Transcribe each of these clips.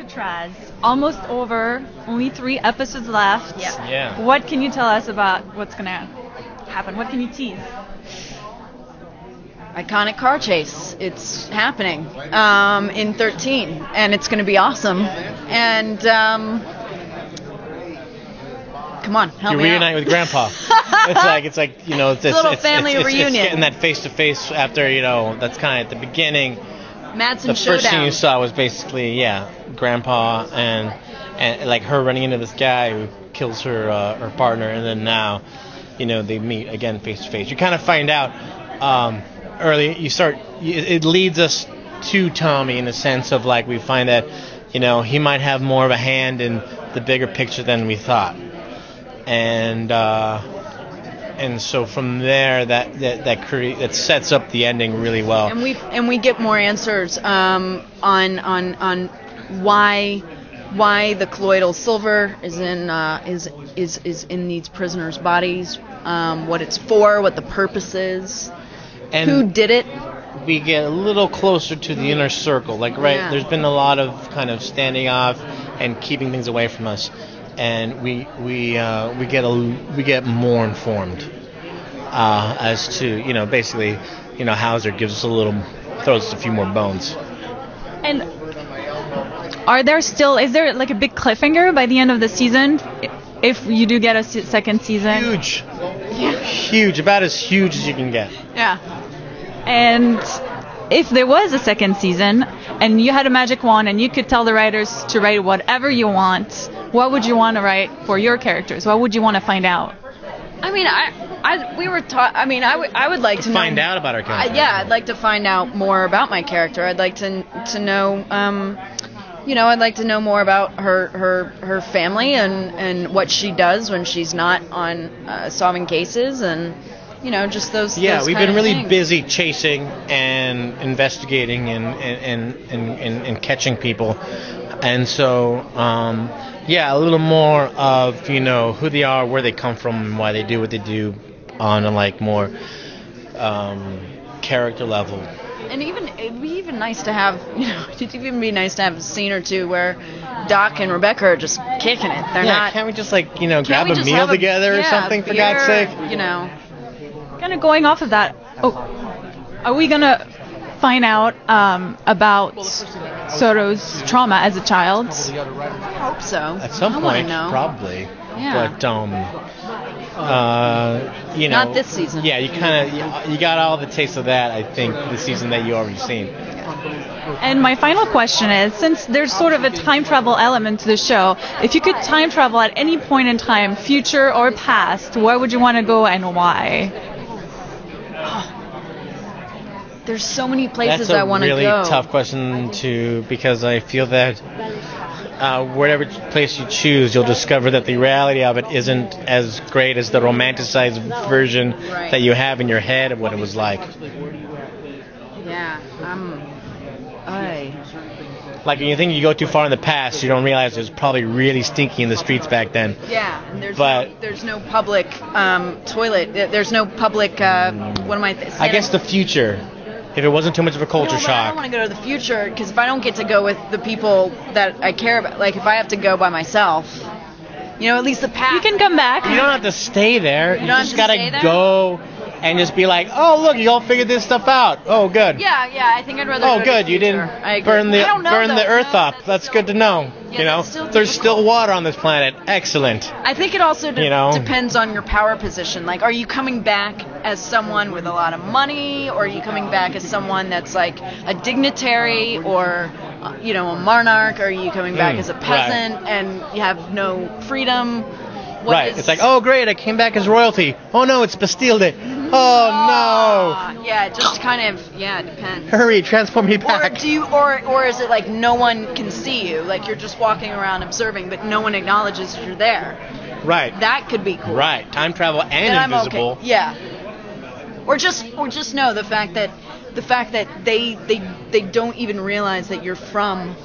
Alcatraz, almost over, only 3 episodes left. Yeah. What can you tell us about what's going to happen? What can you tease? Iconic car chase. It's happening in 13, and it's going to be awesome. And come on, help me out. You reunite with Grandpa. it's like you know, it's a little family reunion. It's getting that face to face after, you know, that's kind of at the beginning. Madsen the showdown. First thing you saw was basically Grandpa and like her running into this guy who kills her partner, and then now, you know, they meet again face to face. You kind of find out early. It leads us to Tommy in the sense of like we find that, you know, he might have more of a hand in the bigger picture than we thought. And so from there, that sets up the ending really well. And we get more answers on why the colloidal silver is in these prisoners' bodies, what it's for, what the purpose is, and who did it. We get a little closer to the inner circle. There's been a lot of kind of standing off and keeping things away from us. And we get more informed as to, you know, basically, you know, Hauser throws us a few more bones. And is there like a big cliffhanger by the end of the season if you do get a second season? Huge, about as huge as you can get. Yeah. And if there was a second season and you had a magic wand and you could tell the writers to write whatever you want, what would you want to write for your characters? What would you want to find out? I mean, I would like to find out about our character. I'd like to find out more about my character. I'd like to know, I'd like to know more about her family and what she does when she's not on solving cases, and you know, just those. Yeah, those we've kind been of really things. busy chasing and investigating and catching people, and so a little more of, you know, who they are, where they come from, and why they do what they do on a like more character level. And it'd be even nice to have, you know, it'd even be nice to have a scene or two where Doc and Rebecca are just kicking it. They're not. Can't we just like, you know, grab a meal together or something, for God's sake? You know. Kind of going off of that, are we going to find out about Soto's trauma as a child? I hope so. At some point, probably. Yeah. But, you know. Not this season. Yeah, you got all the taste of that, I think, the season that you already seen. And my final question is, since there's sort of a time travel element to the show, if you could time travel at any point in time, future or past, where would you want to go and why? There's so many places I want to go. That's a really tough question because I feel that whatever place you choose, you'll discover that the reality of it isn't as great as the romanticized version that you have in your head of what it was like. Yeah, like when you think you go too far in the past, you don't realize it was probably really stinky in the streets back then. Yeah, and there's no public toilet. There's no public. What am I? I guess the future. If it wasn't too much of a culture shock. I don't want to go to the future because if I don't get to go with the people that I care about, like if I have to go by myself, you know, at least the past. You can come back. You don't have to stay there. You just gotta go and just be like, oh look, you all figured this stuff out. Oh good. Yeah. I think I'd rather. Oh go good, to the you future. didn't burn the earth up. That's good to know. Yeah, you know, there's still water on this planet. Excellent. I think it also depends on your power position. Like, are you coming back as someone with a lot of money, or are you coming back as someone that's like a dignitary, or you know, a monarch? Or are you coming back as a peasant and you have no freedom? It's like, oh great, I came back as royalty. Oh no, it's Bastille Day. Oh no. Yeah, it just kind of it depends. Hurry, transport me back. Or is it like no one can see you, like you're just walking around observing, but no one acknowledges you're there? Right. That could be cool. Right. Time travel and invisible. Okay. Yeah. Or just know the fact that they don't even realize that you're from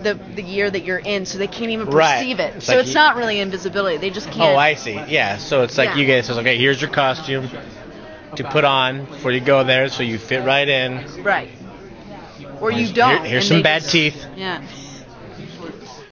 the year that you're in, so they can't even perceive it. So it's not really invisibility. They just can't. Oh, I see. Yeah. So it's like you guys says, okay, here's your costume to put on before you go there, so you fit right in. Right. Or you don't. Here's some bad teeth. Yeah.